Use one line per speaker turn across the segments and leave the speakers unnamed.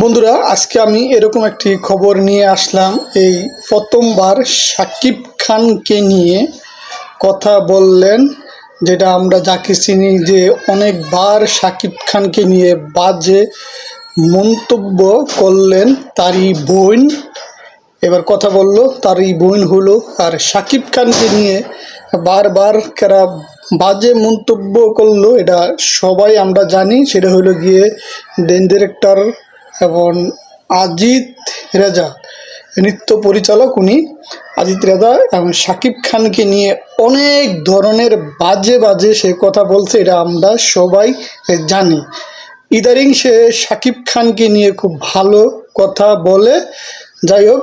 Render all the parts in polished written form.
বন্ধুরা, আজকে আমি এরকম একটি খবর নিয়ে আসলাম। এই প্রথমবার শাকিব খানকে নিয়ে কথা বললেন, যেটা আমরা যাকে চিনি যে অনেকবার শাকিব খানকে নিয়ে বাজে মন্তব্য করলেন তারই বোন। এবার কথা বললো তারই বোন হলো। আর শাকিব খানকে নিয়ে বারবার কারা বাজে মন্তব্য করলো এটা সবাই আমরা জানি। সেটা হলো গিয়ে ডিরেক্টর এবং আজিত রেজা, নৃত্য পরিচালক উনি আজিত রেজা, এবং শাকিব খানকে নিয়ে অনেক ধরনের বাজে বাজে সে কথা বলছে, এটা আমরা সবাই জানি। ইদারিং সে শাকিব খানকে নিয়ে খুব ভালো কথা বলে। যাই হোক,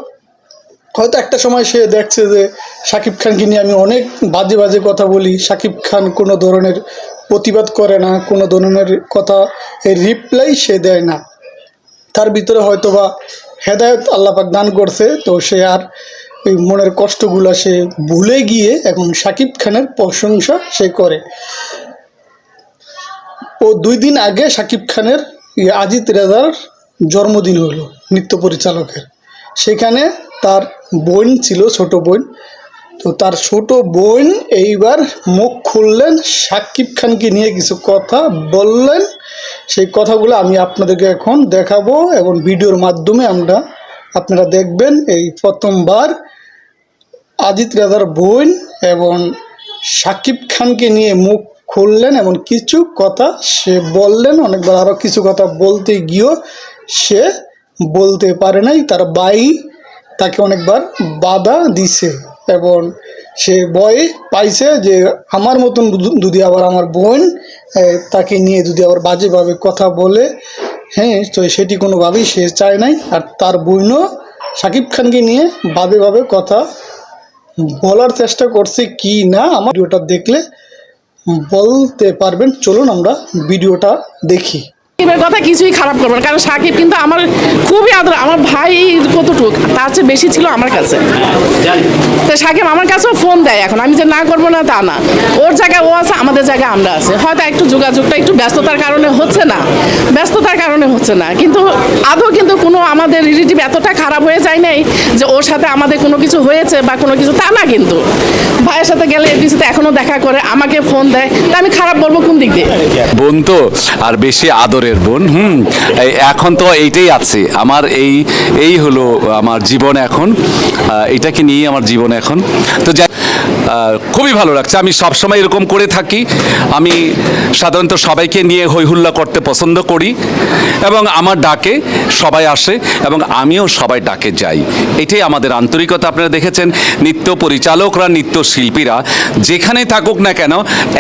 হয়তো একটা সময় সে দেখছে যে শাকিব খানকে নিয়ে আমি অনেক বাজে বাজে কথা বলি, শাকিব খান কোনো ধরনের প্রতিবাদ করে না, কোনো ধরনের কথা রিপ্লাই সে দেয় না। তার ভিতরে হয়তো বা হেদায়ত আল্লাপাক দান করছে, তো সে আর ওই মনের কষ্টগুলো সে ভুলে গিয়ে এখন শাকিব খানের প্রশংসা সে করে। ও 2 দিন আগে শাকিব খানের আজিত রেজার জন্মদিন হলো, নৃত্য পরিচালকের। সেখানে তার বোন ছিল, ছোট বোন। তো তার ছোট বোন এইবার মুখ খুললেন, শাকিব খানকে নিয়ে কিছু কথা বললেন। সেই কথাগুলো আমি আপনাদেরকে এখন দেখাবো এবং ভিডিওর মাধ্যমে আপনারা দেখবেন। এই প্রথমবার আজিত রেজার বোন এবং শাকিব খানকে নিয়ে মুখ খুললেন এবং কিছু কথা সে বললেন। অনেকবার আরও কিছু কথা বলতে গিয়েও সে বলতে পারে নাই, তার ভাই তাকে অনেকবার বাধা দিছে এবং সে ভয় পাইছে যে আমার মতন যদি আবার আমার বোন তাকে নিয়ে যদি আবার বাজেভাবে কথা বলে, হ্যাঁ, তো সেটি কোনোভাবেই সে চায় নাই। আর তার বোনও শাকিব খানকে নিয়ে বাজেভাবে কথা বলার চেষ্টা করছে কি না, আমার ভিডিওটা দেখলে বলতে পারবেন। চলুন আমরা ভিডিওটা দেখি।
সাকিবের কথা কিছুই খারাপ করবো না, কারণ সাকিব কিন্তু আমার খুবই আদর। আমার ভাই কতটুক তার চেয়ে বেশি ছিল আমার কাছে। তো সাকিব আমার কাছেও ফোন দেয় এখন, আমি যে না করবো না তা না। ওর জায়গায় ও আছে, আমাদের জায়গায় আমরা আছে। হয়তো একটু যোগাযোগটা একটু ব্যস্ততার কারণে হচ্ছে না, কিন্তু আদৌ কিন্তু কোনো আমাদের রিলেটিভ এতটা খারাপ হয়ে যায় নাই যে ওর সাথে আমাদের কোনো কিছু হয়েছে বা কোনো কিছু, তা না। কিন্তু ভাইয়ের সাথে গেলে এফডিসিতে এখনো দেখা করে, আমাকে ফোন দেয়, তা আমি খারাপ বলবো কোন দিক দিয়ে?
বোন তো আর বেশি আদরের বোন। এখন তো এইটাই আছে আমার, এই হলো আমার জীবন এখন, এটাকে নিয়ে আমার জীবন এখন। তো খুবই ভালো লাগছে। আমি সবসময় এরকম করে থাকি। আমি সাধারণত সবাইকে নিয়ে হইহুল্লা করতে পছন্দ করি এবং আমার ডাকে সবাই আসে এবং আমিও সবাই ডাকে যাই। এটাই আমাদের আন্তরিকতা। আপনারা দেখেছেন নৃত্য পরিচালকরা, নৃত্য শিল্পীরা যেখানে থাকুক না কেন,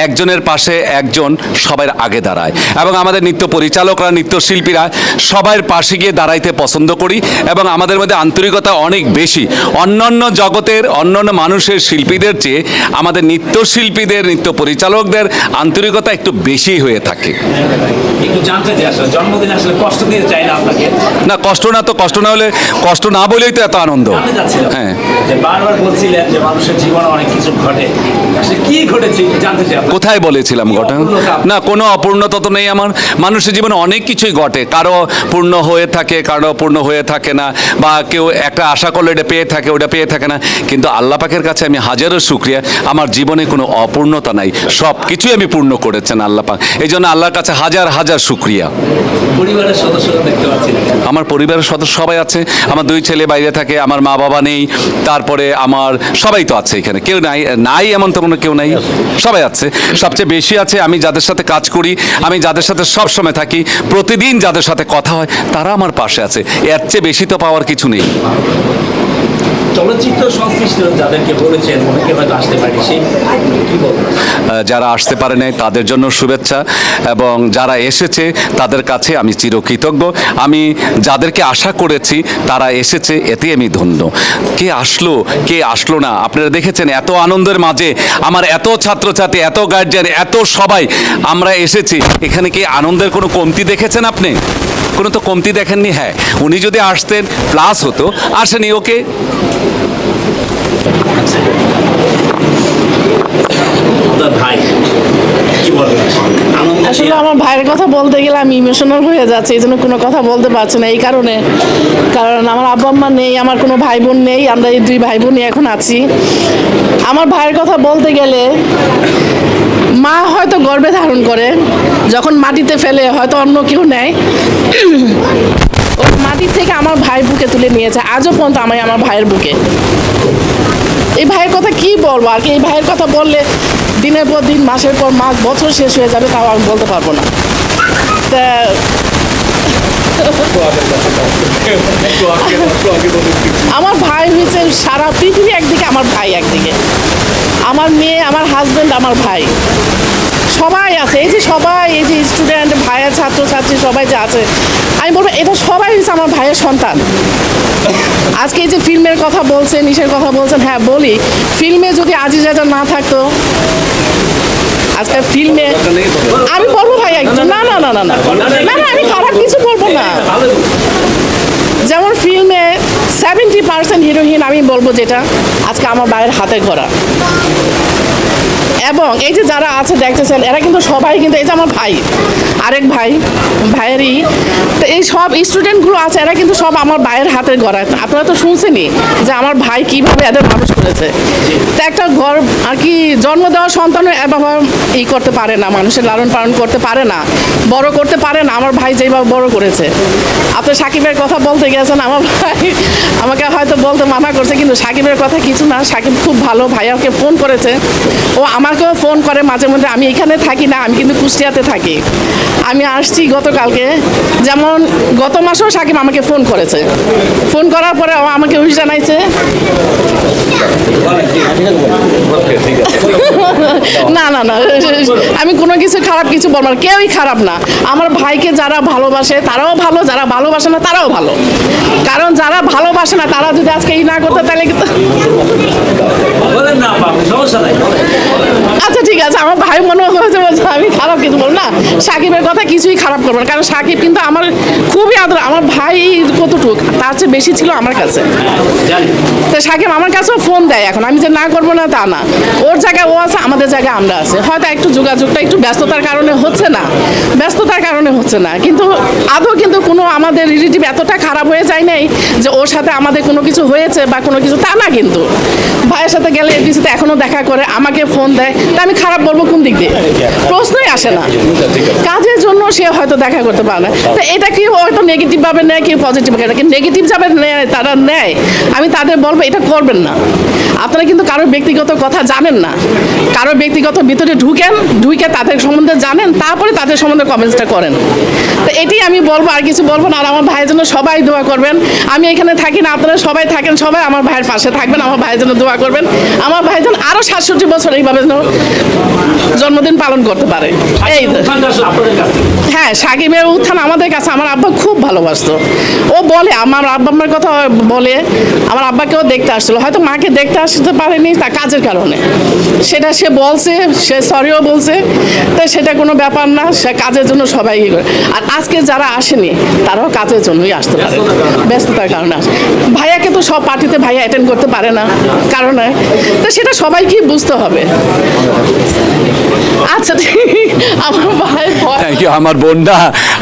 একজনের পাশে একজন সবার আগে দাঁড়ায় এবং আমাদের নৃত্য পরিচালকরা, নৃত্য শিল্পীরা সবার পাশে গিয়ে দাঁড়াইতে পছন্দ করি এবং আমাদের মধ্যে আন্তরিকতা অনেক বেশি। অন্যান্য জগতের অন্যান্য মানুষের শিল্পীদের চেয়ে আমাদের নৃত্যশিল্পীদের, নৃত্য পরিচালকদের আন্তরিকতা একটু বেশি হয়ে থাকে।
একটু জানতে চাই, আসলে জন্মদিন আসলে কষ্ট দিতে চাই না আপনাকে?
না, কষ্ট না তো, কষ্ট না হলে, কষ্ট না বলেই তো এত আনন্দ।
হ্যাঁ, যে বারবার বলছিলেন যে মানুষের জীবনে অনেক কিছু ঘটে, আসলে কি ঘটেছে জানতে চাই।
কোথায় বলেছিলাম ঘটনা? না, কোনো অপূর্ণতা তো নেই আমার। মানুষের জীবনে অনেক কিছুই ঘটে, কারো পূর্ণ হয়ে থাকে, কারো পূর্ণ হয়ে থাকে না, বা কেউ একটা আশা করলে এটা পেয়ে থাকে, ওটা পেয়ে থাকে না। কিন্তু আল্লাহ পাকের কাছে আমি হাজারো শুকরিয়া, আমার জীবনে কোনো অপূর্ণতা নাই, সব কিছুই আমি পূর্ণ করেছেন আল্লাহ পাক। এই জন্য আল্লাহর কাছে হাজার হাজার শুকরিয়া।
পরিবারের সদস্যরা দেখতে পাচ্ছি,
আমার পরিবারের সদস্য সবাই আছে। আমার 2 ছেলে বাইরে থাকে, আমার মা বাবা নেই, তারপরে আমার সবাই তো আছে এখানে, কেউ নাই এমন তো কোনো কেউ নাই, সবাই আছে। সবচেয়ে বেশি আছে আমি যাদের সাথে কাজ করি, আমি যাদের সাথে সব সময় থাকি, প্রতিদিন যাদের সাথে কথা হয়, তারা আমার পাশে আছে। এর চেয়ে বেশি তো পাওয়ার কিছু নেই।
চলচ্চিত্র সংশ্লিষ্ট যাদেরকে বলেছেন অনেকে হয়তো আসতে পারে, সেই কি বলবো?
যারা আসতে পারে নাই তাদের জন্য শুভেচ্ছা, এবং যারা এসেছে তাদের কাছে আমি চিরকৃতজ্ঞ। আমি যাদেরকে আশা করেছি তারা এসেছে, এতে আমি ধন্য। কে আসলো না, আপনারা দেখেছেন এত আনন্দের মাঝে আমার এত ছাত্রছাত্রী, এত গার্জিয়ান, এত সবাই আমরা এসেছি। এখানে কি আনন্দের কোনো কমতি দেখেছেন আপনি? কোনো তো কমতি দেখেননি। হ্যাঁ, উনি যদি আসতেন প্লাস হতো, আসেনি, ওকে।
ভাই কি বলবেন?
আসলে আমার ভাইয়ের কথা বলতে গেলে আমি ইমোশনাল হয়ে যাচ্ছি, এই জন্য কোনো কথা বলতে পারছি না। এই কারণে, কারণ আমার আব্বা আম্মা নেই, আমার কোনো ভাই বোন নেই, আমরা এই 2 ভাই বোনই এখন আছি। আমার ভাইয়ের কথা বলতে গেলে মা হয়তো গর্ভে ধারণ করে, যখন মাটিতে ফেলে হয়তো অন্য কেউ নেয়, ওই মাটির থেকে আমার ভাই বুকে তুলে নিয়েছে। আজও পর্যন্ত আমি আমার ভাইয়ের বুকে। এই ভাইয়ের কথা কি বলবো আর কি, এই ভাইয়ের কথা বললে দিনের পর দিন, মাসের পর মাস, বছর শেষ হয়ে যাবে, তাও আমি বলতে পারবো না। তা আমার ভাই হয়েছে সারা পৃথিবী একদিকে, আমার ভাই একদিকে, আমার মেয়ে, আমার হাজবেন্ড, আমার ভাই, সবাই আছে। এই যে সবাই, এই যে স্টুডেন্ট ভাইয়ের ছাত্রছাত্রী সবাই যে আছে, আমি বলবো এটা সবাই হচ্ছে আমার ভাইয়ের সন্তান। আজকে এই যে ফিল্মের কথা বলছেন, ইসের কথা বলছেন, হ্যাঁ বলি, ফিল্মে যদি আজিজ রাজা না থাকতো, আজকে ফিল্মে আমি বলবো ভাই একদম না না না না না না না, আমি খারাপ কিছু বলবো না। যেমন ফিল্মে 70% হিরোইন আমি বলবো যেটা আজকে আমার ভাইয়ের হাতে গড়া। এবং এই যে যারা আছে দেখতেছেন, এরা কিন্তু সবাই কিন্তু, এই যে আমার ভাই, আরেক ভাই, ভাইয়েরই তো এই সব স্টুডেন্টগুলো আছে, এরা কিন্তু সব আমার ভাইয়ের হাতে গড়া। আপনারা তো শুনছেনই যে আমার ভাই কিভাবে এদের মানুষ করেছে। তো একটা ঘর আর কি, জন্ম দেওয়া সন্তানের এভাবে করতে পারে না, মানুষের লালন পালন করতে পারে না, বড় করতে পারে না। আমার ভাই যেভাবে বড় করেছে, আপনি সাকিবের কথা বলতে গেছেন, আমার ভাই আমাকে হয়তো বলতে মানা করছে, কিন্তু সাকিবের কথা কিছু না। সাকিব খুব ভালো, ভাইয়াকে ফোন করেছে, ও আমাকেও ফোন করে মাঝে মধ্যে। আমি এখানে থাকি না, আমি কিন্তু কুষ্টিয়াতে থাকি। আমি আসছি গতকালকে, যেমন গত মাসেও সাকিব আমাকে ফোন করেছে। ফোন করার পরে ও আমাকে উইশ জানাইছে। না না না, আমি কোনো কিছু খারাপ কিছু বলবো না, কেউই খারাপ না। আমার ভাইকে যারা ভালোবাসে তারাও ভালো, যারা ভালোবাসে না তারাও ভালো। কারণ যারা ভালোবাসে না তারা যদি আজকে এই না করতে, তাহলে কিন্তু
বলেন না, সমস্যা নাই।
আচ্ছা ঠিক আছে, আমার ভাই মনে হয়েছে বলছে আমি খারাপ কিছু বল না। সাকিবের কথা কিছুই খারাপ করবো না, কারণ সাকিব কিন্তু আমার খুবই আদর। আমার ভাই কতটুক, তার চেয়ে বেশি ছিল আমার কাছে। তো সাকিব আমার কাছেও ফোন দেয় এখন, আমি যে না করবো না তা না। ওর জায়গায় ও আছে, আমাদের জায়গায় আমরা আছে। হয়তো একটু যোগাযোগটা একটু ব্যস্ততার কারণে হচ্ছে না, ব্যস্ততার কারণে হচ্ছে না, কিন্তু আদৌ কিন্তু কোনো আমাদের রিলেটিভ এতটা খারাপ হয়ে যায় নাই যে ওর সাথে আমাদের কোনো কিছু হয়েছে বা কোনো কিছু, তা না। কিন্তু ভাইয়ের সাথে গেলে এফডিসিতে এখনো দেখা করে, আমাকে ফোন দেয়, তা আমি খারাপ বলবো কোন দিক দিয়ে? প্রশ্নই আসে না। কাজের জন্য সে হয়তো দেখা করতে পারে না। তো এটা কি হয়তো নেগেটিভ ভাবে নেয়, কেউ পজিটিভ ভাবে, নেগেটিভ যাবে নেয়, তারা নেয়, আমি তাদের বলবো এটা করবেন না। আপনারা কিন্তু কারোর ব্যক্তিগত কথা জানেন না, কারোর ব্যক্তিগত ভিতরে ঢুকে তাদের সম্বন্ধে জানেন, তারপরে তাদের সম্বন্ধে কমেন্টসটা করেন। তো এটাই আমি বলবো, আর কিছু বলবো না। আর আমার ভাইয়ের জন্য সবাই দোয়া করবেন। আমি এখানে থাকি না, আপনারা সবাই থাকেন, সবাই আমার ভাইয়ের পাশে থাকবেন, আমার ভাইয়ের জন্য দোয়া করবেন। আমার ভাই যেন আরো 67 বছর এইভাবে যেন জন্মদিন পালন করতে পারে। এই হ্যাঁ, সাকিবের উত্থান আমাদের কাছে আমার আব্বা খুব ভালোবাসতো। ও বলে, আমার আব্বা আম্মার কথা বলে, আমার আব্বাকেও দেখতে আসছিল, হয়তো মাকে দেখতে আসতে পারেনি তার কাজের কারণে, সেটা সে বলছে, সে সরিও বলছে। তো সেটা কোনো ব্যাপার না, সে কাজের জন্য সবাই করে। আর আজকে যারা আসেনি তারাও কাজের জন্যই আসতে পারে, ব্যস্ততার কারণে আসে। ভাইয়াকে তো সব পার্টিতে ভাইয়া অ্যাটেন্ড করতে পারে না, কারণে তো সেটা সবাইকেই বুঝতে হবে। আচ্ছা আমার ভাই,
থ্যাংক ইউ। আমার বোনটা,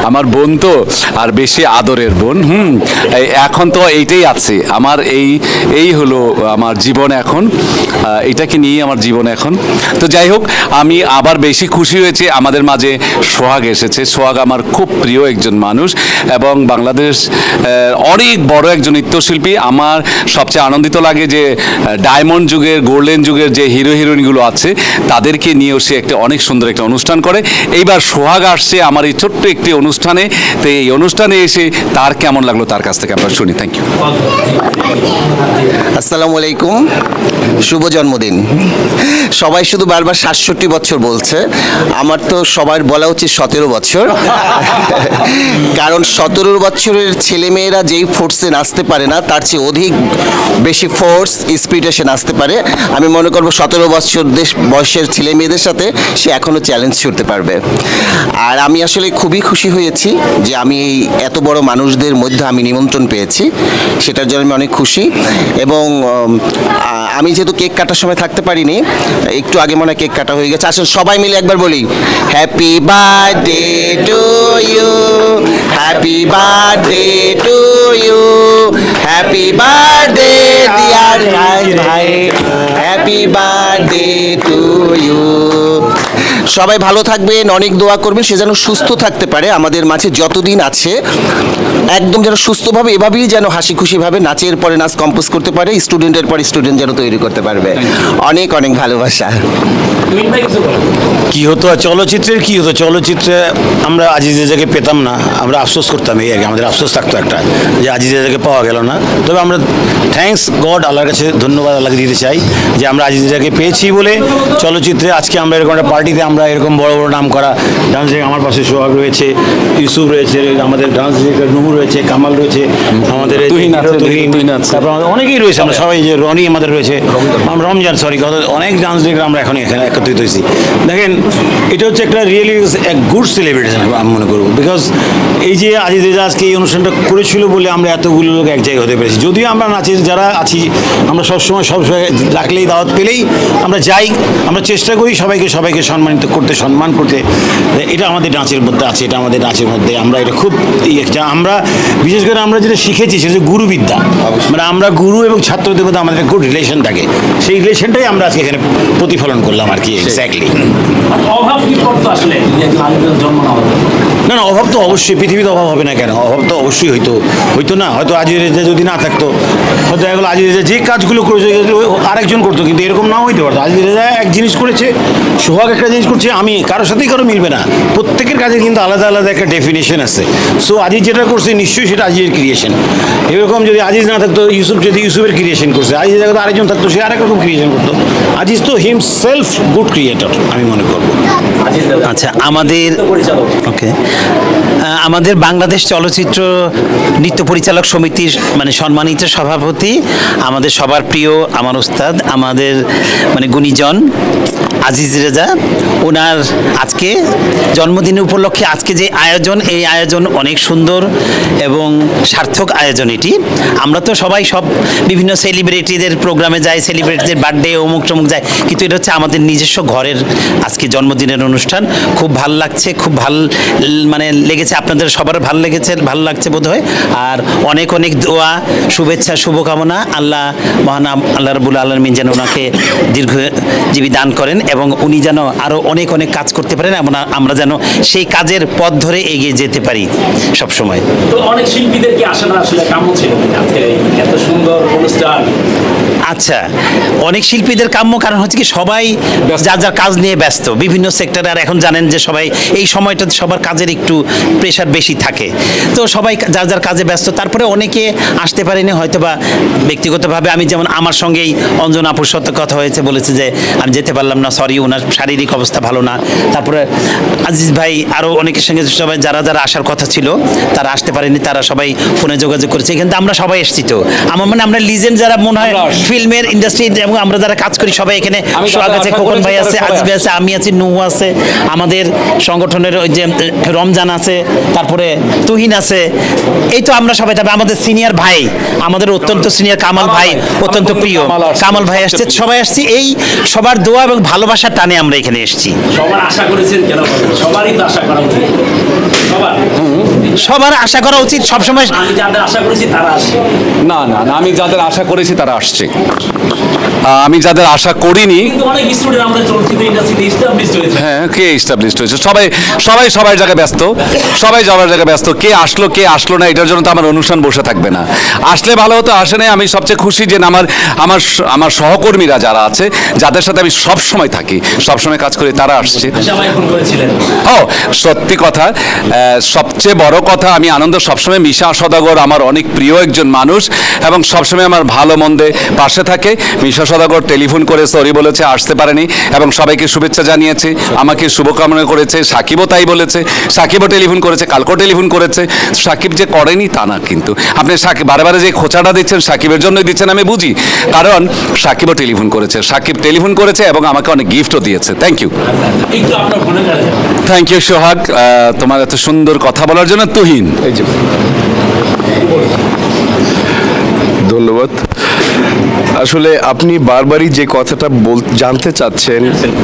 আমার বোন তো আর বেশি আদরের বোন। এখন তো এইটাই আছে আমার, এই হলো আমার জীবন এখন, এটাকে নিয়ে আমার জীবন এখন। তো যাই হোক, আমি আবার বেশি খুশি হয়েছি আমাদের মাঝে সোহাগ এসেছে। সোহাগ আমার খুব প্রিয় একজন মানুষ এবং বাংলাদেশ অনেক বড় একজন নৃত্যশিল্পী। আমার সবচেয়ে আনন্দিত লাগে যে ডায়মন্ড যুগের, গোল্ডেন যুগের যে হিরো হিরোইনগুলো আছে তাদেরকে নিয়েও সে একটা অনেক সুন্দর একটা অনুষ্ঠান করে। এইবার সোহাগ আসছে আমার এই ছোট্ট একটি অনুষ্ঠানে। তো এই অনুষ্ঠানে এসে তার কেমন লাগলো তার কাছ থেকে আমরা শুনি। Thank you.
আসসালামু আলাইকুম, শুভ জন্মদিন। সবাই শুধু বারবার 67 বছর বলছে, আমার তো সবার বলা উচিত 17 বছর। কারণ 17 বছরের ছেলেমেয়েরা যেই ফোর্সে নাচতে পারে না, তার চেয়ে অধিক বেশি ফোর্স স্পিডে সে নাচতে পারে। আমি মনে করবো 17 বছর বয়সের ছেলে মেয়েদের সাথে সে এখনও চ্যালেঞ্জ করতে পারবে। আর আর আমি আসলে খুবই খুশি হয়েছি যে আমি এই এত বড় মানুষদের মধ্যে আমি নিমন্ত্রণ পেয়েছি, সেটার জন্য আমি অনেক খুশি। এবং আমি যেহেতু কেক কাটার সময় থাকতে পারিনি, একটু আগে মনে হয় কেক কাটা হয়ে গেছে। আসলে সবাই মিলে একবার বলি happy birthday to you, happy birthday to you, happy birthday dear ভাই, হ্যাপি বার্থডে টু ইউ। সবাই ভালো থাকবেন, অনেক দোয়া করবেন, সে যেন সুস্থ থাকতে পারে আমাদের মাঝে যতদিন আছে, একদম যেন সুস্থভাবে এভাবেই যেন হাসি খুশিভাবে নাচের পরে নাচ কম্পোজ করতে পারে, স্টুডেন্টের পর স্টুডেন্ট যেন তৈরি করতে পারবে। অনেক অনেক ভালোবাসা।
তুহিন ভাই কিছু বলো।
কি হতো আর চলচ্চিত্রের কি হতো, চলচ্চিত্রে আমরা আজিজ রেজাকে পেতাম না, আমরা আফসোস করতাম, এই আর কি, আমাদের আফসোস থাকতো একটা যে আজিজ রেজাকে পাওয়া গেল না। তবে আমরা থ্যাঙ্কস গড, আল্লাহর কাছে ধন্যবাদ আল্লাহকে দিতে চাই যে আমরা আজিজ রেজাকে পেয়েছি বলে চলচ্চিত্রে আজকে আমরা এরকম একটা পার্টিতে আমরা এরকম বড় বড় নাম করা ডান্স, আমার পাশে সোহাগ রয়েছে, ইউসুফ রয়েছে, আমাদের ডান্স ডিরেক্টর নুমু রয়েছে, কামাল রয়েছে, আমাদের
তুহিন আছে, তুহিন আছে।
তারপর আমাদের অনেকেই রয়েছে, আমরা সবাই, যে রনি আমাদের রয়েছে, আমরা রমজান, সরি, অনেক ডান্স ডিরেক্টর আমরা এখন এখানে একত্রিত হয়েছি। দেখেন, এটা হচ্ছে একটা রিয়েলি এক গুড সেলিব্রেশন আমি মনে করবো, বিকজ এই যে আজিজ রেজা আজকে এই অনুষ্ঠানটা করেছিল বলে আমরা এতগুলো লোক এক জায়গায় হতে পেরেছি। যদিও আমরা নাচের যারা আছি আমরা সবসময় ডাকলেই দাওয়াত পেলেই আমরা যাই, আমরা চেষ্টা করি সবাইকে সম্মানিত করতে, সম্মান করতে। এটা আমাদের নাচের মধ্যে আছে, এটা আমাদের নাচের মধ্যে আমরা এটা খুব আমরা বিশেষ করে আমরা যেটা শিখেছি সেটা হচ্ছে গুরুবিদ্যা, মানে আমরা গুরু এবং ছাত্রদের মধ্যে আমাদের গুড রিলেশন থাকে, সেই রিলেশনটাই আমরা আজকে এখানে প্রতিফলন করলাম আর কি। এক্স্যাক্টলি।
অভাব কি পড়তো আসলে জন্ম না হতো?
না, অভাব তো অবশ্যই, পৃথিবীতে অভাব হবে না কেন, অভাব তো অবশ্যই হইতো না। হয়তো আজিজ রেজা যদি না থাকতো, হয়তো এগুলো আজিজ রেজা যে কাজগুলো করেছে আরেকজন করতো, কিন্তু এরকম নাও হইতে পারতো। আজিজ রেজা এক জিনিস করেছে, সোহাগ একটা জিনিস করছে, আমি কারোর সাথেই কারো মিলবে না, প্রত্যেকের কাজে কিন্তু আলাদা আলাদা একটা ডেফিনেশন আছে। সো আজিজ যেটা করছে নিশ্চয়ই সেটা আজিজের ক্রিয়েশন। এরকম যদি আজিজ না থাকতো, ইউসুফ যদি ইউসুফের ক্রিয়েশন করছে, আজিজ জায়গাতে আরেকজন থাকতো, সে আরেক রকম ক্রিয়েশন করতো। আজিজ তো হিমসেলফ গুড ক্রিয়েটর আমি মনে করবো।
আচ্ছা, আমাদের ওকে, আমাদের বাংলাদেশ চলচ্চিত্র নৃত্য পরিচালক সমিতির মানে সম্মানিত সভাপতি, আমাদের সবার প্রিয় আমার ওস্তাদ, আমাদের মানে গুণীজন আজিজ রেজা, ওনার আজকে জন্মদিন উপলক্ষে আজকে যে আয়োজন, এই আয়োজন অনেক সুন্দর এবং সার্থক আয়োজন এটি। আমরা তো সবাই সব বিভিন্ন সেলিব্রিটিদের প্রোগ্রামে যাই, সেলিব্রিটিদের বার্থডে অমুক টমুক যায়, কিন্তু এটা হচ্ছে আমাদের নিজস্ব ঘরের আজকে জন্মদিনের অনুষ্ঠান। খুব ভাল লাগছে, খুব ভাল মানে লেগেছে, আপনাদের সবার ভালো লেগেছে, ভালো লাগছে বোধ হয়। আর অনেক অনেক দোয়া, শুভেচ্ছা, শুভকামনা। মহান আল্লাহ রাব্বুল আলামিন যেন ওনাকে দীর্ঘজীবী দান করেন এবং উনি যেন আরও অনেক অনেক কাজ করতে পারেন, আমরা যেন সেই কাজের পথ ধরে এগিয়ে যেতে পারি সব সময়।
তো অনেক শিল্পীদের কি আসাটা আসলে কাম্য ছিল আজকে এত সুন্দর অনুষ্ঠান?
আচ্ছা, অনেক শিল্পীদের কাম্য, কারণ হচ্ছে কি সবাই যার যার কাজ নিয়ে ব্যস্ত বিভিন্ন সেক্টরে। আর এখন জানেন যে সবাই এই সময়টাতে সবার কাজের একটু প্রেশার বেশি থাকে, তো সবাই যার যার কাজে ব্যস্ত। তারপরে অনেকে আসতে পারেনি হয়তো বা ব্যক্তিগতভাবে, আমি যেমন আমার সঙ্গেই অঞ্জন আপুর সাথে কথা হয়েছে, বলেছে যে আমি যেতে পারলাম না, সরি, ওনার শারীরিক অবস্থা ভালো না। তারপরে আজিজ ভাই আরও অনেকের সঙ্গে সবাই যারা যারা আসার কথা ছিল তারা আসতে পারেনি, তারা সবাই ফোনে যোগাযোগ করেছে। কিন্তু আমরা সবাই এসেছি, তো আমার মানে আমরা লিজেন্ড যারা মনে হয় ফিল্মের ইন্ডাস্ট্রি এবং আমরা যারা কাজ করি সবাই এখানে, সোহাগ আছে, খোকন ভাই আছে, আজিজ ভাই আছে, আমি আছি, নুহু আছে, আমাদের সংগঠনের ওই যে রমজান আছে, তারপরে তুহিন আছে, এই তো আমরা সবাই। তবে আমাদের সিনিয়র ভাই, আমাদের অত্যন্ত সিনিয়র কামাল ভাই, অত্যন্ত প্রিয় কামাল ভাই আসছে, সবাই আসছি। এই সবার দোয়া এবং ভালোবাসার টানে আমরা এখানে এসেছি।
সবার আশা করেছেন কেন? সবারই তো আশা করা উচিত,
সবার আশা করা উচিত সবসময়।
আমি যাদের আশা করেছি তারা আসছে।
না, আমি যাদের আশা করেছি তারা আসছে, আমি যাদের আশা করিনি।
কিন্তু অনেক স্টুডেন্ট আমাদের চলচ্চিত্র ইন্ডাস্ট্রিতে এস্টাবলিশড হয়েছে।
হ্যাঁ, কে এস্টাবলিশড হয়েছে? সবাই সবার জায়গায় ব্যস্ত, সবাই যাওয়ার জায়গায় ব্যস্ত। কে আসলো না এটার জন্য তো আমার অনুষ্ঠান বসে থাকবে না। আসলে ভালো হতো, আসে নাই। আমি সবচেয়ে খুশি যে আমার সহকর্মীরা যারা আছে, যাদের সাথে আমি সব সময় থাকি, সব সময় কাজ করি, তারা আসছে।
সবাই ফোন করেছিলেন।
সত্যি কথা, সবচেয়ে বড় কথা, আমি আনন্দ সবসময়, মিশা সদাগর আমার অনেক প্রিয় একজন মানুষ এবং সবসময় আমার ভালো মন্দে পাশে থাকে। মিশা সওদাগর টেলিফোন করে সরি বলেছে, আসতে পারেনি এবং সবাইকে শুভেচ্ছা জানিয়েছে, আমাকে শুভকামনা করেছে। সাকিবও তাই বলেছে, সাকিবও টেলিফোন করেছে, কালকেও টেলিফোন করেছে। সাকিব যে করেনি তা না, কিন্তু আপনি সাকিব বারে বারে যে খোঁচাটা দিচ্ছেন সাকিবের জন্যই দিচ্ছেন আমি বুঝি, কারণ সাকিবও টেলিফোন করেছে, সাকিব টেলিফোন করেছে এবং আমাকে অনেক গিফটও দিয়েছে। থ্যাংক ইউ,
একটু আপনার মনে করেন
থ্যাংক ইউ সোহাগ, তোমার এত সুন্দর কথা বলার জন্য। তুহিন, এই যে
ধন্যবাদ। আসলে আপনি বারবারই যে কথাটা জানতে চাচ্ছেন,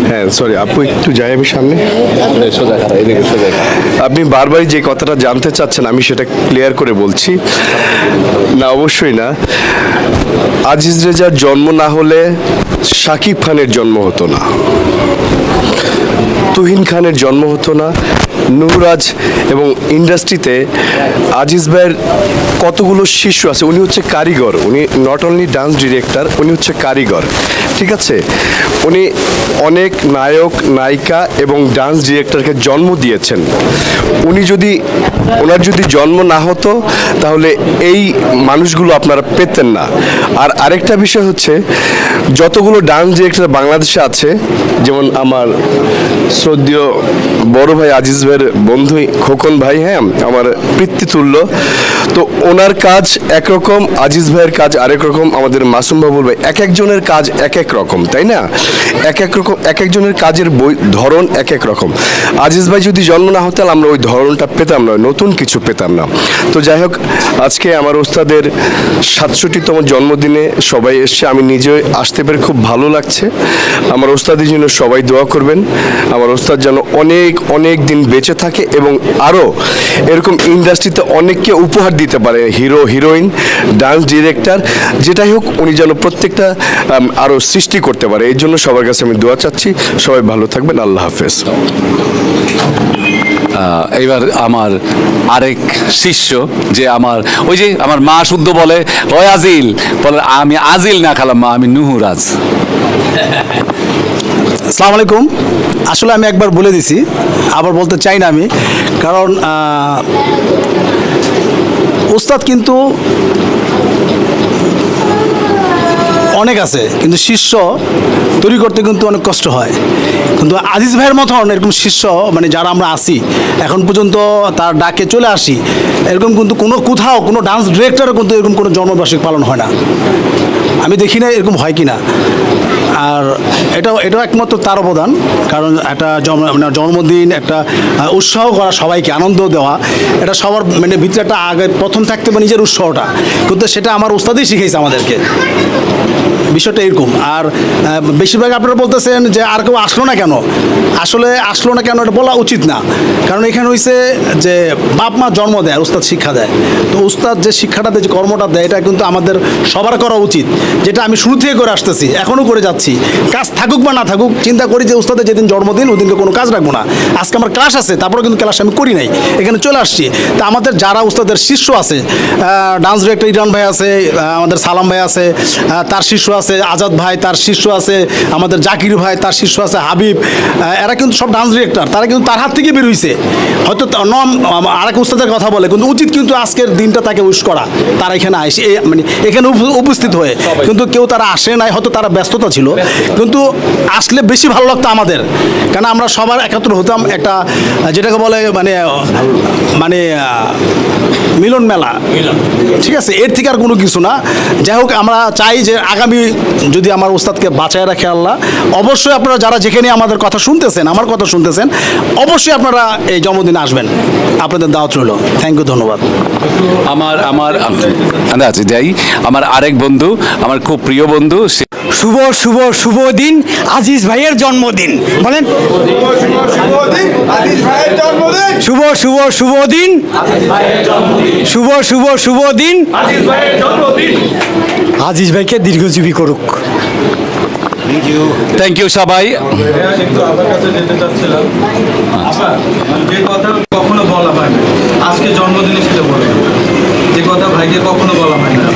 হ্যাঁ সরি আপু একটু যাই আমি সামনে, আপনি বারবারই যে কথাটা জানতে চাচ্ছেন আমি সেটা ক্লিয়ার করে বলছি। না, অবশ্যই না। আজিজ রেজার জন্ম না হলে শাকিব খানের জন্ম হতো না, তুহিন খানের জন্ম হতো না, নুরাজ এবং ইন্ডাস্ট্রিতে আজিজ ভাইয়ের কতগুলো শিষ্য আছে। উনি হচ্ছে কারিগর, উনি নট অনলি ডান্স ডিরেক্টর, উনি হচ্ছে কারিগর, ঠিক আছে। উনি অনেক নায়ক নায়িকা এবং ডান্স ডিরেক্টরকে জন্ম দিয়েছেন। ওনার যদি জন্ম না হতো তাহলে এই মানুষগুলো আপনারা পেতেন না। আর আরেকটা বিষয় হচ্ছে, যতগুলো ডান্স ডিরেক্টর বাংলাদেশে আছে, যেমন আমার শ্রদ্ধেয় বড় ভাই আজিজ ভাইয়ের বন্ধু খোকন ভাই, হ্যাঁ আমার পিতৃতুল্য, তো ওনার কাজ একরকম, আজিজ ভাইয়ের কাজ আরেক রকম, আমাদের মাসুম বাবুল ভাই, এক একজনের কাজ এক এক রকম, তাই না? এক এক রকম, এক একজনের কাজের ধরন এক এক রকম। আজিজ ভাই যদি জন্ম না হতো আমরা ওই ধরনটা পেতাম না, নতুন কিছু পেতাম না। তো যাই হোক, আজকে আমার ওস্তাদের ৬৭তম জন্মদিনে সবাই এসছে, আমি নিজে আসতে পেরে খুব ভালো লাগছে। আমার ওস্তাদের জন্য সবাই দোয়া করবেন, আমার ওস্তাদ যেন অনেক অনেক দিন বেঁচে থাকে এবং আরও এরকম ইন্ডাস্ট্রিতে অনেককে উপহার দিতে পারে, হিরো হিরোইন ডান্স ডিরেক্টর যেটাই হোক, উনি যেন প্রত্যেকটা আরও সৃষ্টি করতে পারে। এই জন্য সবার কাছে আমি দোয়া চাচ্ছি। সবাই ভালো থাকবেন, আল্লাহ হাফেজ।
এইবার আমার আরেক শিষ্য, যে আমার ওই যে আমার মা শুদ্ধ বলে ওই আজিল বলে, আমি আজিল না খালাম মা, আমি নুহুরাজ।
আসসালামু আলাইকুম। আসলে আমি একবার বলে দিছি, আবার বলতে চাই না আমি, কারণ উস্তাদ কিন্তু অনেক আছে, কিন্তু শিষ্য তৈরি করতে কিন্তু অনেক কষ্ট হয়। কিন্তু আজিজ ভাইয়ের মতন এরকম শিষ্য, মানে যারা আমরা আসি এখন পর্যন্ত, তার ডাকে চলে আসি, এরকম কিন্তু কোথাও কোনো ডান্স ডিরেক্টরও কিন্তু এরকম কোনো জন্মবার্ষিকী পালন হয় না। আমি দেখি না এরকম হয় কি না। আর এটাও একমাত্র তার অবদান, কারণ একটা জন্মদিন, একটা উৎসাহ করা, সবাইকে আনন্দ দেওয়া, এটা সবার মানে ভিতরে একটা আগে প্রথম থাকতে হবে নিজের উৎসাহটা, কিন্তু সেটা আমার উস্তাদই শিখিয়েছে আমাদেরকে। বিষয়টা এরকম। আর বেশিরভাগ আপনারা বলতেছেন যে আর কেউ আসলো না কেন, আসলে আসলো না কেন এটা বলা উচিত না, কারণ এখানে হয়েছে যে বাপ মা জন্ম দেয়, উস্তাদ শিক্ষা দেয়। তো উস্তাদ যে শিক্ষাটা দেয়, যে কর্মটা দেয়, এটা কিন্তু আমাদের সবার করা উচিত, যেটা আমি শুরু থেকে করে আসতেছি, এখনও করে যাচ্ছি। কাজ থাকুক বা না থাকুক, চিন্তা করি যে উস্তাদের যেদিন জন্মদিন ওই দিনকে কোনো কাজ রাখবো না। আজকে আমার ক্লাস আছে, তারপরে কিন্তু ক্লাস আমি করি নাই, এখানে চলে আসছি। তা আমাদের যারা উস্তাদের শিষ্য আছে, ডান্স ডিরেক্টর ইরান ভাই আছে, আমাদের সালাম ভাই আছে, তার শিষ্য আছে আজাদ ভাই, তার শিষ্য আছে আমাদের জাকির ভাই, তার শিষ্য আছে হাবিব, এরা কিন্তু সব ডান্স ডিরেক্টর, তারা কিন্তু তার হাত থেকে বের হয়েছে। হয়তো আরেক উস্তাদের কথা বলে, কিন্তু উচিত কিন্তু আজকের দিনটা তাকে উইশ করা, তারা এখানে আসে, মানে এখানে উপস্থিত হয়ে, কিন্তু কেউ তারা আসে নাই, হয়তো তারা ব্যস্ততা ছিল, কিন্তু আসলে বেশি ভালো লাগতো আমাদের, কারণ আমরা সবার একাত্র হতাম, একটা যেটাকে বলে মানে মিলন মেলা, ঠিক আছে, এর থেকে আর কোনো কিছু না। যাই হোক, আমরা চাই যে আগামী যদি আমার উস্তাদকে বাঁচায় রাখে আল্লাহ, অবশ্যই আপনারা যারা যেখানে আমাদের কথা শুনতেছেন, আমার কথা শুনতেছেন, অবশ্যই আপনারা এই জন্মদিনে আসবেন, আপনাদের দাওয়াত রইল। থ্যাংক ইউ, ধন্যবাদ।
আমার আরেক বন্ধু, আমার খুব প্রিয় বন্ধু,
শুভ শুভ শুভ দিন, আজিজ ভাইয়ের জন্মদিন। বলেন শুভ শুভ শুভ দিন, শুভ শুভ শুভ দিন, আজিজ ভাইকে দীর্ঘজীবী করুক।
থ্যাংক ইউ সবাই।
আমার কাছে যেতে চাচ্ছিলাম, যে কথা কখনো বলা হয় না, আজকে জন্মদিনে সেটা বলে, যে কথা ভাইকে কখনো বলা হয় না,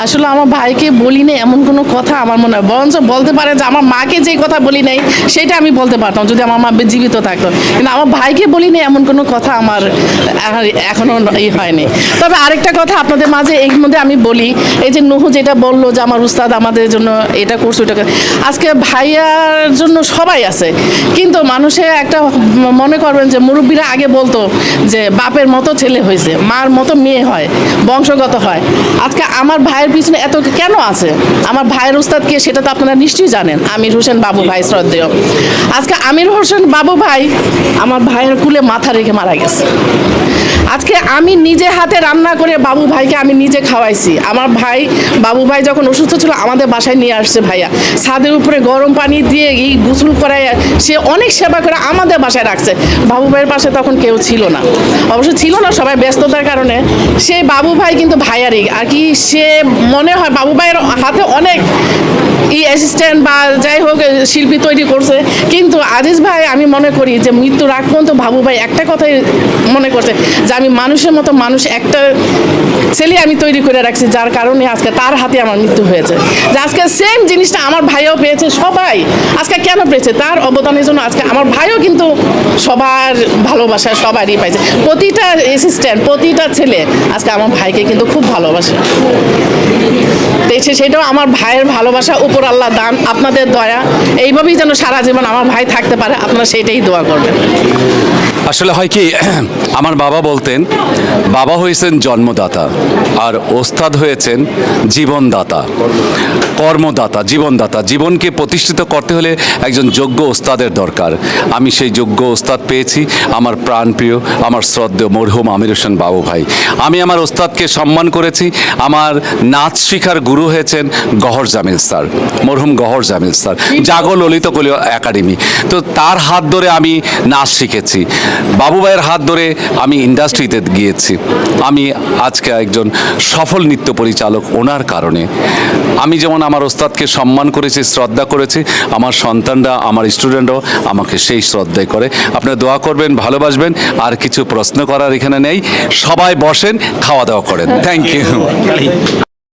আসলে আমার ভাইকে বলি নাই এমন কোনো কথা আমার মনে হয়, বরঞ্চ বলতে পারে যে আমার মাকে যে কথা বলি নাই সেটা আমি বলতে পারতাম যদি আমার মা জীবিত থাকতো, কিন্তু আমার ভাইকে বলি নাই এমন কোনো কথা আমার এখনো হয়নি। তবে আরেকটা কথা আপনাদের মাঝে এর মধ্যে আমি বলি, এই যে নুহু যেটা বললো যে আমার উস্তাদ আমাদের জন্য এটা করছে ওটা করছে, আজকে ভাইয়ার জন্য সবাই আছে, কিন্তু মানুষে একটা মনে করবেন যে মুরব্বীরা আগে বলতো যে বাপের মতো ছেলে হয়েছে, মার মতো মেয়ে হয়, বংশগত হয়। আজকে আমার ভাইয়ের পিছনে এত কেন আছে? আমার ভাইয়ের উস্তাদ কে সেটা তো আপনারা নিশ্চয়ই জানেন, আমির হোসেন বাবু ভাই শ্রদ্ধেয়। আজকে আমির হোসেন বাবু ভাই আমার ভাইয়ের কুলে মাথা রেখে মারা গেছে। আজকে আমি নিজে হাতে রান্না করে বাবু ভাইকে আমি নিজে খাওয়াইছি। আমার ভাই বাবু ভাই যখন অসুস্থ ছিল আমাদের বাসায় নিয়ে আসছে ভাইয়া, ছাদের উপরে গরম পানি দিয়ে এই গোসল করায় সে অনেক সেবা করে আমাদের বাসায় রাখছে। বাবু ভাইয়ের পাশে তখন কেউ ছিল না, অবশ্য ছিল না, সবাই ব্যস্ততার কারণে। সেই বাবু ভাই কিন্তু ভাইয়ারই আর কি, সে মনে হয় বাবু ভাইয়ের হাতে অনেক অ্যাসিস্ট্যান্ট বা যাই হোক শিল্পী তৈরি করছে, কিন্তু আজিজ ভাই আমি মনে করি যে মৃত্যুর আগ পর্যন্ত বাবু ভাই একটা কথাই মনে করছে যে আমি মানুষের মতো মানুষ একটা ছেলে আমি তৈরি করে রাখছি, যার কারণে আজকে তার হাতে আমার মৃত্যু হয়েছে। যে আজকে সেম জিনিসটা আমার ভাইও পেয়েছে, সবাই আজকে কেন পেয়েছে তার অবদানের জন্য। আজকে আমার ভাইও কিন্তু সবার ভালোবাসা সবারই পাইছে, প্রতিটা অ্যাসিস্ট্যান্ট প্রতিটা ছেলে আজকে আমার ভাইকে কিন্তু খুব ভালোবাসে। সেটাও আমার ভাইয়ের ভালোবাসা উপর আল্লাহ দান, আপনাদের দয়া, এইভাবেই যেন সারা জীবন আমার ভাই থাকতে পারে, আপনারা সেটাই দোয়া করবেন।
আসলে হয় কি, আমার বাবা বলতেন বাবা হয়েছেন জন্মদাতা আর ওস্তাদ হয়েছেন জীবনদাতা, কর্মদাতা, জীবনদাতা। জীবনকে প্রতিষ্ঠিত করতে হলে একজন যোগ্য ওস্তাদের দরকার। আমি সেই যোগ্য ওস্তাদ পেয়েছি, আমার প্রাণপ্রিয়, আমার শ্রদ্ধেয় মরহুম আমির হোসেন বাবু ভাই। আমি আমার ওস্তাদকে সম্মান করেছি। আমার নাচ শিখার গুরু হয়েছেন গহর জামিল স্যার, মরহুম গহর জামিল স্যার, জাগো ললিত কলি একাডেমি। তো তার হাত ধরে আমি নাচ শিখেছি, বাবু ভাইয়ের হাত ধরে আমি ইন্ডাস্ট্রিতে গিয়েছি। আমি আজকে একজন সফল নৃত্য পরিচালক ওনার কারণে। আমি যেমন আমার ওস্তাদকে সম্মান করেছি, শ্রদ্ধা করেছি, আমার সন্তানরা, আমার স্টুডেন্টরাও আমাকে সেই শ্রদ্ধাই করে। আপনারা দোয়া করবেন, ভালোবাসবেন। আর কিছু প্রশ্ন করার এখানে নেই, সবাই বসেন, খাওয়া দাওয়া করেন। Thank you.